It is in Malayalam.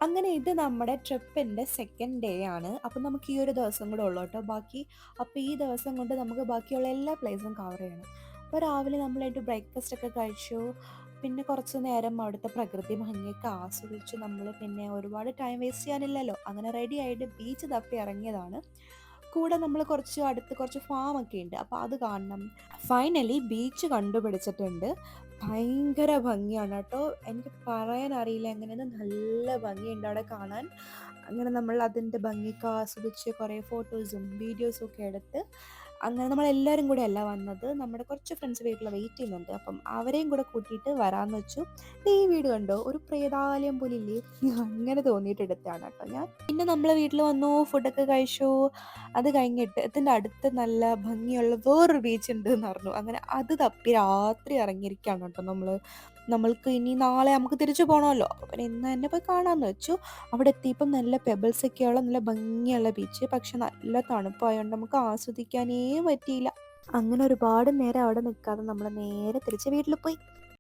അങ്ങനെ ഇത് നമ്മുടെ ട്രിപ്പിൻ്റെ സെക്കൻഡ് ഡേ ആണ്. അപ്പം നമുക്ക് ഈ ഒരു ദിവസം കൂടെ ഉള്ളൂ കേട്ടോ ബാക്കി. അപ്പോൾ ഈ ദിവസം കൊണ്ട് നമുക്ക് ബാക്കിയുള്ള എല്ലാ പ്ലേസും കവർ ചെയ്യണം. അപ്പോൾ രാവിലെ നമ്മളായിട്ട് ബ്രേക്ക്ഫാസ്റ്റ് ഒക്കെ കഴിച്ചു. പിന്നെ കുറച്ച് നേരം അവിടുത്തെ പ്രകൃതി ഭംഗിയൊക്കെ ആസ്വദിച്ച് നമ്മൾ പിന്നെ ഒരുപാട് ടൈം വേസ്റ്റ് ചെയ്യാനില്ലല്ലോ. അങ്ങനെ റെഡി ആയിട്ട് ബീച്ച് തപ്പി ഇറങ്ങിയതാണ്. കൂടെ നമ്മൾ കുറച്ച് അടുത്ത് കുറച്ച് ഫാമൊക്കെ ഉണ്ട്. അപ്പോൾ അത് കാണണം. ഫൈനലി ബീച്ച് കണ്ടുപിടിച്ചിട്ടുണ്ട്. ഭയങ്കര ഭംഗിയാണ് കേട്ടോ. എനിക്ക് പറയാനറിയില്ല എങ്ങനെയെന്ന്. നല്ല ഭംഗിയുണ്ട് അവിടെ കാണാൻ. അങ്ങനെ നമ്മൾ അതിൻ്റെ ഭംഗിയൊക്കെ ആസ്വദിച്ച് കുറേ ഫോട്ടോസും വീഡിയോസും ഒക്കെ എടുത്ത് അങ്ങനെ നമ്മളെല്ലാവരും കൂടെ അല്ല വന്നത്. നമ്മുടെ കുറച്ച് ഫ്രണ്ട്സ് വീട്ടിൽ വെയിറ്റ് ചെയ്യുന്നുണ്ട്. അപ്പം അവരെയും കൂടെ കൂട്ടിയിട്ട് വരാമെന്ന് വെച്ചു. ദേ ഈ വീട് കണ്ടോ? ഒരു പ്രേതാലയം പോലെ ഇല്ലേ? അങ്ങനെ തോന്നിയിട്ട് എടുത്തതാണ് കേട്ടോ ഞാൻ. പിന്നെ നമ്മൾ വീട്ടിൽ വന്നു, ഫുഡൊക്കെ കഴിച്ചു. അത് കഴിഞ്ഞിട്ട് ഇതിൻ്റെ അടുത്ത് നല്ല ഭംഗിയുള്ള വേറൊരു ബീച്ച് ഉണ്ട് എന്ന് പറഞ്ഞു. അങ്ങനെ അത് തപ്പി രാത്രി ഇറങ്ങിയിരിക്കുകയാണ് കേട്ടോ നമ്മൾ. നമ്മൾക്ക് ഇനി നാളെ നമുക്ക് തിരിച്ചു പോകണമല്ലോ. അപ്പോൾ പിന്നെ ഇന്ന് തന്നെ പോയി കാണാമെന്ന് വെച്ചു. അവിടെ എത്തിയപ്പം നല്ല പെബിൾസ് ഒക്കെയുള്ള നല്ല ഭംഗിയുള്ള ബീച്ച്. പക്ഷെ നല്ല തണുപ്പായതുകൊണ്ട് നമുക്ക് ആസ്വദിക്കാനേ പറ്റിയില്ല. അങ്ങനെ ഒരുപാട് നേരം അവിടെ നിൽക്കാതെ നമ്മൾ നേരെ തിരിച്ച് വീട്ടിൽ പോയി.